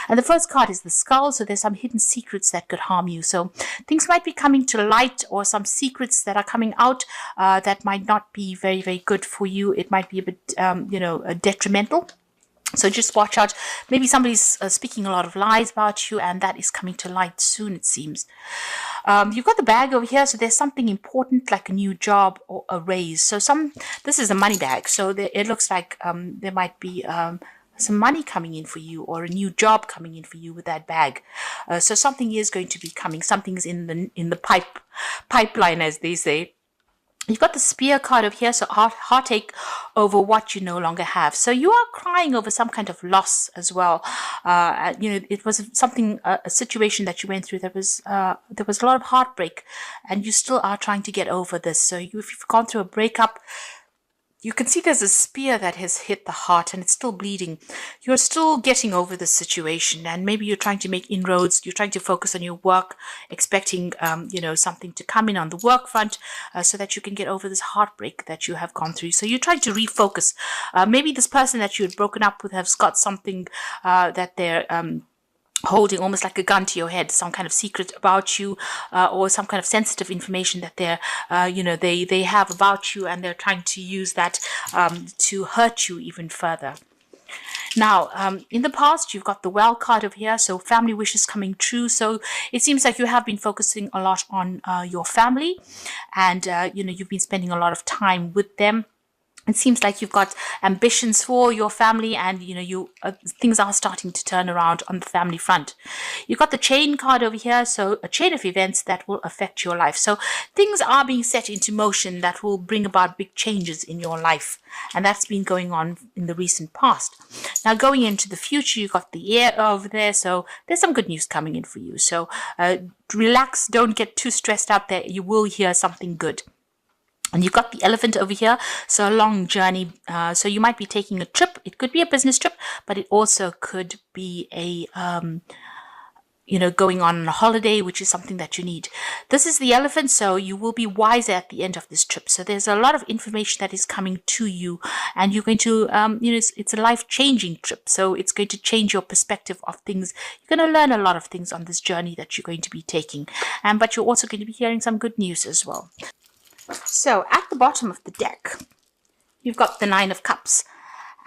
And the first card is the skull. So there's some hidden secrets that could harm you. So things might be coming to light, or some secrets that are coming out that might not be very, very good for you. It might be a bit, detrimental. So just watch out. Maybe somebody's speaking a lot of lies about you, and that is coming to light soon, it seems. You've got the bag over here, so there's something important like a new job or a raise. So this is a money bag, so it looks like there might be some money coming in for you, or a new job coming in for you with that bag. So something is going to be coming. Something's in the pipeline, as they say. You've got the spear card over here, so heartache over what you no longer have. So you are crying over some kind of loss as well. It was a situation that you went through. There was a lot of heartbreak, and you still are trying to get over this. So if you've gone through a breakup, you can see there's a spear that has hit the heart and it's still bleeding. You're still getting over this situation, and maybe you're trying to make inroads. You're trying to focus on your work, expecting, something to come in on the work front so that you can get over this heartbreak that you have gone through. So you're trying to refocus. Maybe this person that you had broken up with has got something that they're holding almost like a gun to your head, some kind of secret about you, or some kind of sensitive information that they have about you, and they're trying to use that to hurt you even further. Now, in the past, you've got the well card over here, so family wishes coming true. So it seems like you have been focusing a lot on your family, and you've been spending a lot of time with them. It seems like you've got ambitions for your family, and things are starting to turn around on the family front. You've got the chain card over here, so a chain of events that will affect your life. So things are being set into motion that will bring about big changes in your life, and that's been going on in the recent past. Now, going into the future, you've got the air over there, so there's some good news coming in for you. So relax, don't get too stressed out there. You will hear something good. And you've got the elephant over here, so a long journey. So you might be taking a trip. It could be a business trip, but it also could be a, going on a holiday, which is something that you need. This is the elephant, so you will be wiser at the end of this trip. So there's a lot of information that is coming to you, and you're going to, it's a life-changing trip. So it's going to change your perspective of things. You're going to learn a lot of things on this journey that you're going to be taking. But you're also going to be hearing some good news as well. So at the bottom of the deck, you've got the 9 of Cups,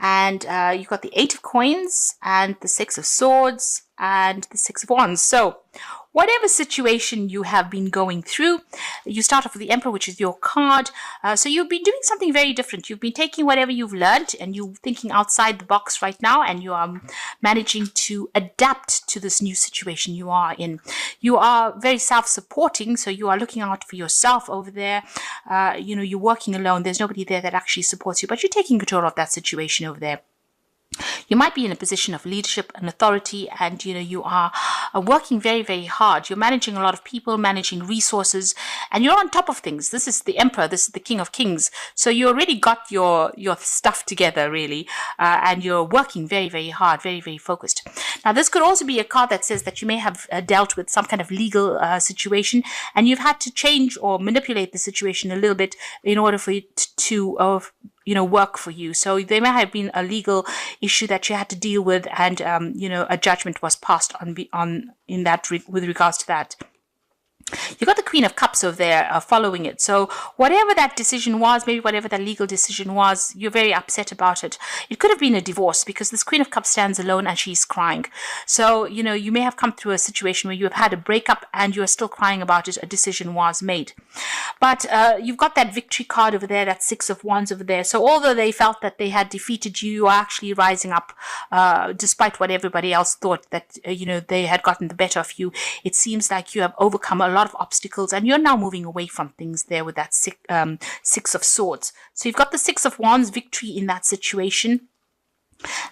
and you've got the 8 of Coins, and the 6 of Swords, and the 6 of Wands. So whatever situation you have been going through, you start off with the Emperor, which is your card. So you've been doing something very different. You've been taking whatever you've learned, and you're thinking outside the box right now, and you are managing to adapt to this new situation you are in. You are very self-supporting, so you are looking out for yourself over there. You're working alone. There's nobody there that actually supports you, but you're taking control of that situation over there. You might be in a position of leadership and authority, and you are working very, very hard. You're managing a lot of people, managing resources, and you're on top of things. This is the Emperor. This is the King of Kings. So you already got your stuff together, really, and you're working very, very hard, very, very focused. Now, this could also be a card that says that you may have dealt with some kind of legal situation, and you've had to change or manipulate the situation a little bit in order for it to work for you. So there may have been a legal issue that you had to deal with, and a judgment was passed on in that with regards to that. You've got the Queen of Cups over there following it. So whatever that decision was, maybe whatever that legal decision was, you're very upset about it. It could have been a divorce, because this Queen of Cups stands alone and she's crying. So, you may have come through a situation where you have had a breakup and you're still crying about it. A decision was made. But you've got that victory card over there, that 6 of Wands over there. So although they felt that they had defeated you, you are actually rising up despite what everybody else thought, that, they had gotten the better of you. It seems like you have overcome a lot of obstacles, and you're now moving away from things there with that 6 of Swords. So you've got the 6 of Wands, victory in that situation,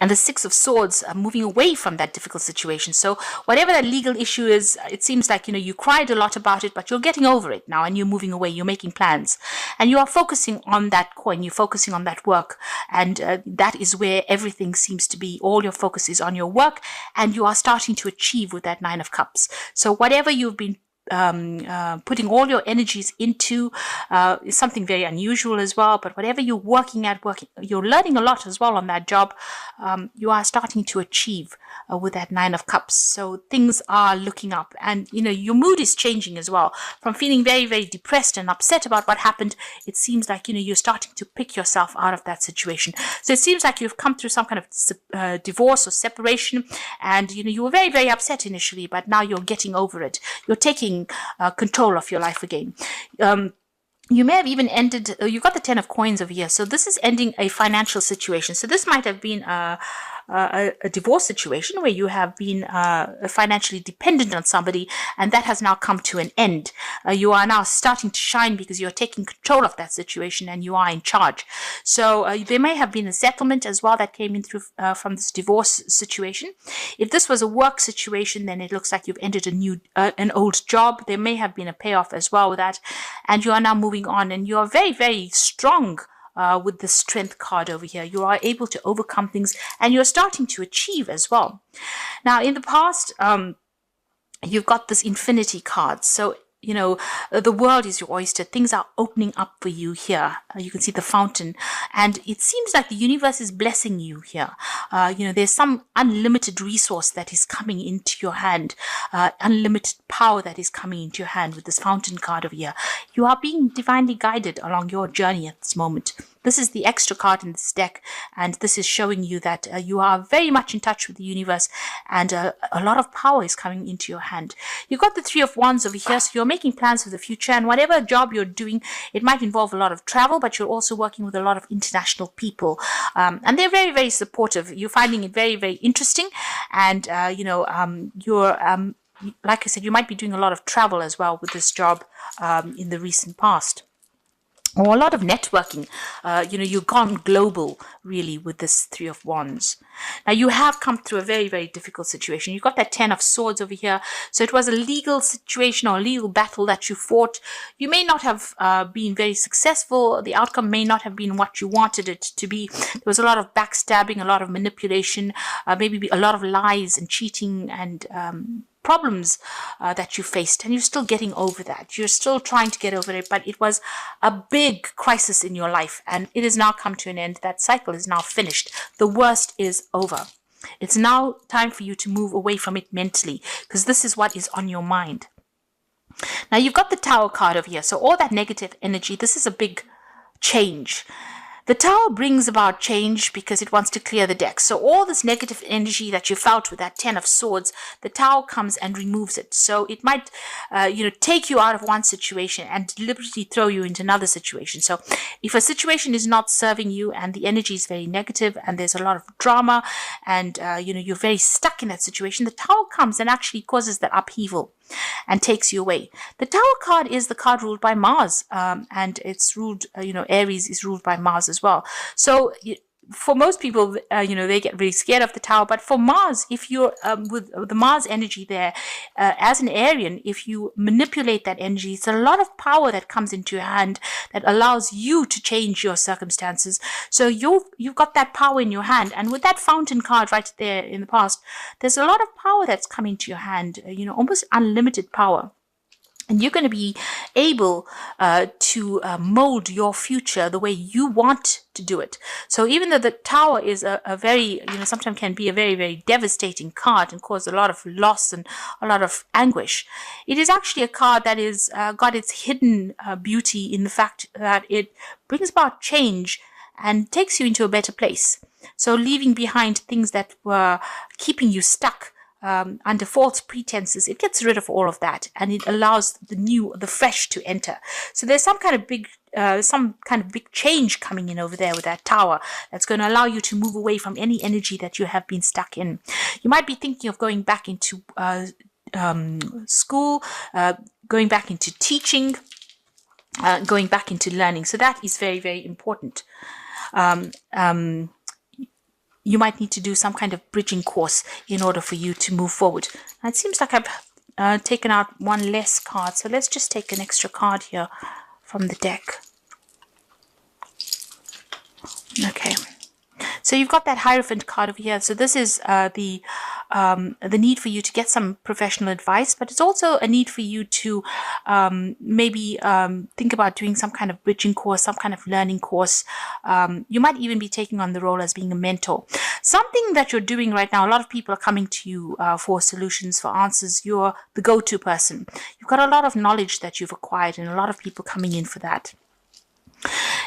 and the 6 of Swords are moving away from that difficult situation. So whatever that legal issue is, it seems like, you cried a lot about it, but you're getting over it now, and you're moving away. You're making plans, and you are focusing on that coin. You're focusing on that work, and that is where everything seems to be. All your focus is on your work, and you are starting to achieve with that 9 of Cups. So whatever you've been putting all your energies into is something very unusual as well. But whatever you're working, you're learning a lot as well on that job. You are starting to achieve with that Nine of Cups. So things are looking up, and your mood is changing as well. From feeling very, very depressed and upset about what happened, it seems like you're starting to pick yourself out of that situation. So it seems like you've come through some kind of divorce or separation, and you were very, very upset initially, but now you're getting over it. You're taking control of your life again. You may have even ended, you've got the 10 of coins over here. So this is ending a financial situation. So this might have been a divorce situation where you have been financially dependent on somebody, and that has now come to an end. You are now starting to shine because you're taking control of that situation and you are in charge. So there may have been a settlement as well that came in through from this divorce situation. If this was a work situation, then it looks like you've ended an old job. There may have been a payoff as well with that, and you are now moving on, and you are very, very strong. With the Strength card over here, you are able to overcome things, and you're starting to achieve as well. Now, in the past, you've got this Infinity card. So, the world is your oyster. Things are opening up for you here. You can see the fountain, and it seems like the universe is blessing you here. There's some unlimited resource that is coming into your hand, unlimited power that is coming into your hand with this fountain card over here. You are being divinely guided along your journey at this moment. This is the extra card in this deck, and this is showing you that you are very much in touch with the universe, and a lot of power is coming into your hand. You've got the Three of Wands over here, so you're making plans for the future, and whatever job you're doing, it might involve a lot of travel, but you're also working with a lot of international people, and they're very, very supportive. You're finding it very, very interesting, and you're like I said, you might be doing a lot of travel as well with this job in the recent past. Or a lot of networking. You've gone global, really, with this Three of Wands. Now, you have come through a very, very difficult situation. You've got that 10 of Swords over here. So it was a legal situation or a legal battle that you fought. You may not have been very successful. The outcome may not have been what you wanted it to be. There was a lot of backstabbing, a lot of manipulation, maybe a lot of lies and cheating and problems that you faced, and you're still getting over that. You're still trying to get over it, but it was a big crisis in your life, and it has now come to an end. That cycle is now finished. The worst is over. It's now time for you to move away from it mentally, because this is what is on your mind. Now, you've got the Tower card over here, so all that negative energy, this is a big change. The Tower brings about change because it wants to clear the deck. So all this negative energy that you felt with that 10 of Swords, the Tower comes and removes it. So it might, take you out of one situation and deliberately throw you into another situation. So if a situation is not serving you and the energy is very negative and there's a lot of drama and, you're very stuck in that situation, the Tower comes and actually causes that upheaval and takes you away. The Tower card is the card ruled by Mars, and it's ruled, Aries is ruled by Mars as well. So for most people, they get really scared of the Tower. But for Mars, if you're with the Mars energy there, as an Arian, if you manipulate that energy, it's a lot of power that comes into your hand that allows you to change your circumstances. So you've got that power in your hand. And with that Fountain card right there in the past, there's a lot of power that's coming to your hand, almost unlimited power. And you're going to be able to mold your future the way you want to do it. So even though the Tower is a very, sometimes can be a very, very devastating card and cause a lot of loss and a lot of anguish, it is actually a card that is got its hidden beauty in the fact that it brings about change and takes you into a better place. So leaving behind things that were keeping you stuck under false pretenses, it gets rid of all of that, and it allows the fresh to enter. So there's some kind of big change coming in over there with that Tower that's going to allow you to move away from any energy that you have been stuck in. You might be thinking of going back into school, going back into teaching, going back into learning. So that is very, very important. You might need to do some kind of bridging course in order for you to move forward. Now, it seems like I've taken out one less card. So let's just take an extra card here from the deck. Okay. So you've got that Hierophant card over here. So this is the the need for you to get some professional advice, but it's also a need for you to maybe think about doing some kind of bridging course, some kind of learning course. You might even be taking on the role as being a mentor. Something that you're doing right now, a lot of people are coming to you for solutions, for answers. You're the go-to person. You've got a lot of knowledge that you've acquired and a lot of people coming in for that.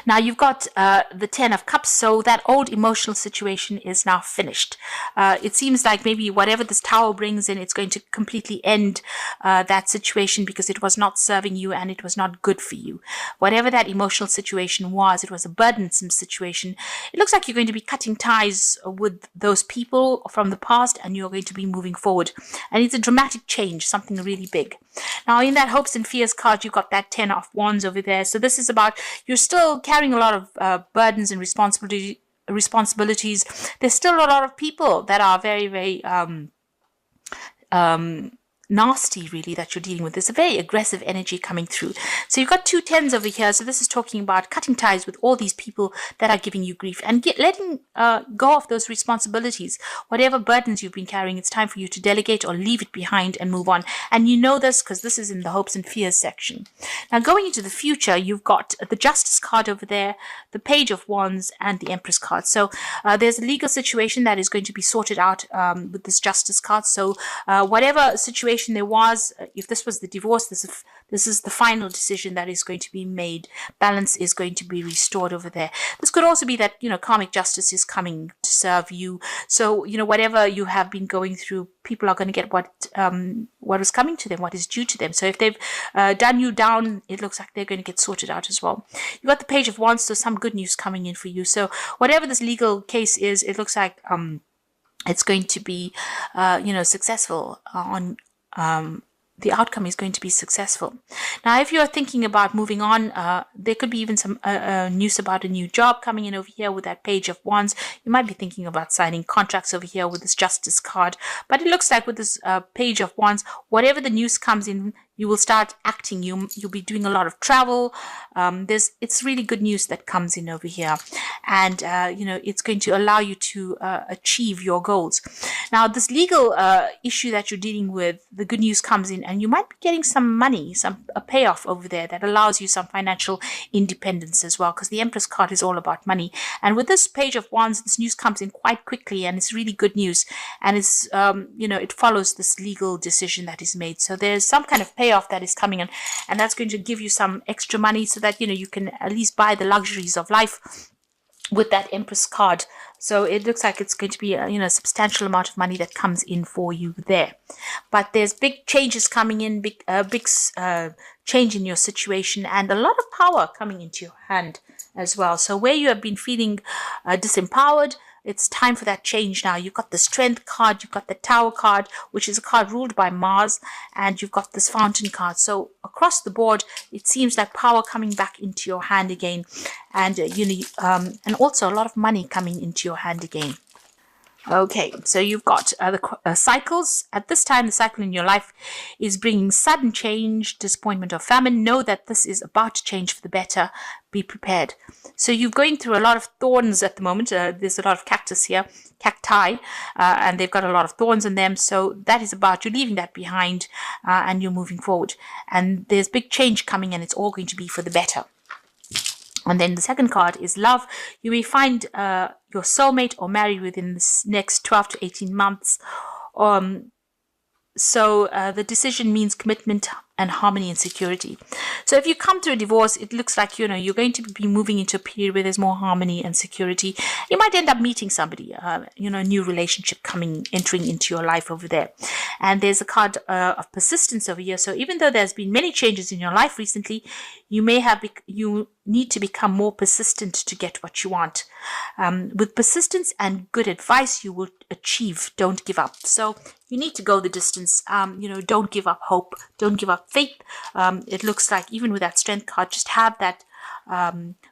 Now you've got the 10 of Cups, so that old emotional situation is now finished. It seems like maybe whatever this Tower brings in, it's going to completely end that situation because it was not serving you and it was not good for you. Whatever that emotional situation was, it was a burdensome situation. It looks like you're going to be cutting ties with those people from the past and you're going to be moving forward. And it's a dramatic change, something really big. Now in that Hopes and Fears card, you've got that 10 of Wands over there. So this is about you're still carrying a lot of burdens and responsibilities. There's still a lot of people that are very, very nasty, really, that you're dealing with. There's a very aggressive energy coming through. So you've got 2 10s over here. So this is talking about cutting ties with all these people that are giving you grief and letting go of those responsibilities. Whatever burdens you've been carrying, it's time for you to delegate or leave it behind and move on. And you know this because this is in the Hopes and Fears section. Now going into the future, you've got the Justice card over there, the Page of Wands, and the Empress card. So there's a legal situation that is going to be sorted out with this Justice card. So whatever situation there was, if this was the divorce, this is the final decision that is going to be made. Balance is going to be restored over there. This could also be that, karmic justice is coming to serve you. So, whatever you have been going through, people are going to get what is coming to them, what is due to them. So if they've done you down, it looks like they're going to get sorted out as well. You've got the Page of Wands, so some good news coming in for you. So whatever this legal case is, it looks like it's going to be, successful on the outcome is going to be successful. Now, if you're thinking about moving on, there could be even some news about a new job coming in over here with that Page of Wands. You might be thinking about signing contracts over here with this Justice card. But it looks like with this Page of Wands, whatever the news comes in, you will start acting. You'll be doing a lot of travel. It's really good news that comes in over here. And, it's going to allow you to achieve your goals. Now, this legal issue that you're dealing with, the good news comes in and you might be getting some money, a payoff over there that allows you some financial independence as well, because the Empress card is all about money. And with this Page of Wands, this news comes in quite quickly and it's really good news. And it's, it follows this legal decision that is made. So there's some kind of payoff that is coming in, and that's going to give you some extra money so that you can at least buy the luxuries of life with that Empress card. So it looks like it's going to be a substantial amount of money that comes in for you there. But there's big changes coming in, big change in your situation, and a lot of power coming into your hand as well. So where you have been feeling disempowered, it's time for that change now. You've got the Strength card, you've got the Tower card, which is a card ruled by Mars, and you've got this Fountain card. So across the board, it seems like power coming back into your hand again, and and also a lot of money coming into your hand again. Okay, so you've got the cycles. At this time, the cycle in your life is bringing sudden change, disappointment, or famine. Know that this is about to change for the better. Be prepared. So you're going through a lot of thorns at the moment. There's a lot of cactus here, cacti, and they've got a lot of thorns in them. So that is about you leaving that behind and you're moving forward. And there's big change coming, and it's all going to be for the better. And then the second card is love. You may find your soulmate or marry within the next 12 to 18 months. So the decision means commitment and harmony and security. So if you come to a divorce, it looks like, you're going to be moving into a period where there's more harmony and security. You might end up meeting somebody, a new relationship entering into your life over there. And there's a card of persistence over here. So even though there's been many changes in your life recently, you need to become more persistent to get what you want. With persistence and good advice, you will achieve. Don't give up. So you need to go the distance. Don't give up hope. Don't give up faith. It looks like even with that Strength card, just have that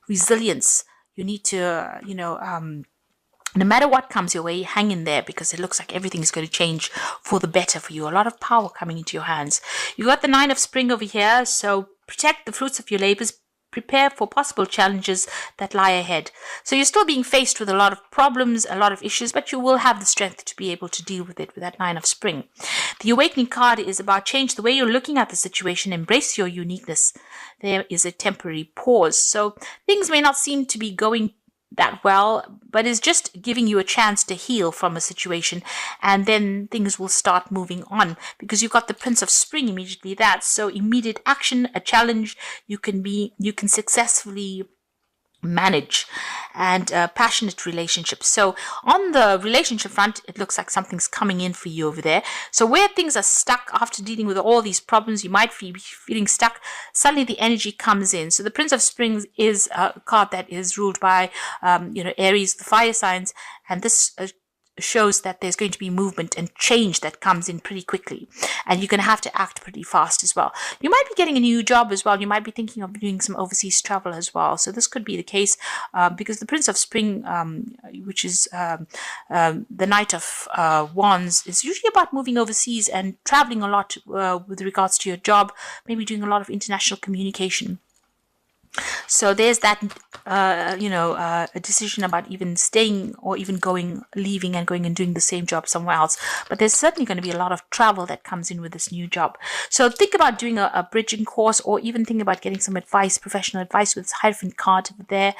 resilience. You need to, no matter what comes your way, hang in there, because it looks like everything is going to change for the better for you. A lot of power coming into your hands. You got the Nine of Spring over here. So protect the fruits of your labors. prepare for possible challenges that lie ahead. So you're still being faced with a lot of problems, a lot of issues, but you will have the strength to be able to deal with it with that Nine of Spring. The Awakening card is about change the way you're looking at the situation, embrace your uniqueness. There is a temporary pause. So things may not seem to be going that well, but is just giving you a chance to heal from a situation, and then things will start moving on, because you've got the Prince of Spring immediately. That's so immediate action, a challenge you can successfully manage, and passionate relationships. So on the relationship front, it looks like something's coming in for you over there. So where things are stuck after dealing with all these problems, you might be feeling stuck, suddenly the energy comes in. So the Prince of Springs is a card that is ruled by Aries, the fire signs, and this shows that there's going to be movement and change that comes in pretty quickly, and you're going to have to act pretty fast as well. You might be getting a new job as well. You might be thinking of doing some overseas travel as well. So this could be the case, because the Prince of Spring, which is the Knight of Wands, is usually about moving overseas and traveling a lot with regards to your job, maybe doing a lot of international communication. So there's that, a decision about even staying or even leaving and going and doing the same job somewhere else. But there's certainly going to be a lot of travel that comes in with this new job. So think about doing a bridging course, or even think about getting some advice, professional advice, with this Hierophant card there.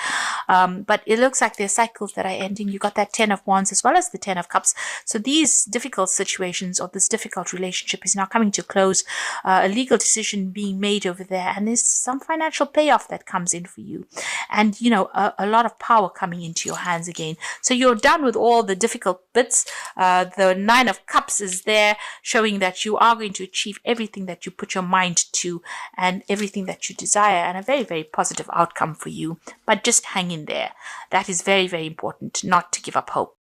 But it looks like there's cycles that are ending. You got that 10 of Wands as well as the 10 of Cups. So these difficult situations, or this difficult relationship, is now coming to a close. A legal decision being made over there, and there's some financial payoff that comes in for you, and a lot of power coming into your hands again. So you're done with all the difficult bits. The Nine of Cups is there, showing that you are going to achieve everything that you put your mind to and everything that you desire, and a very, very positive outcome for you. But just hang in there. That is very, very important, not to give up hope.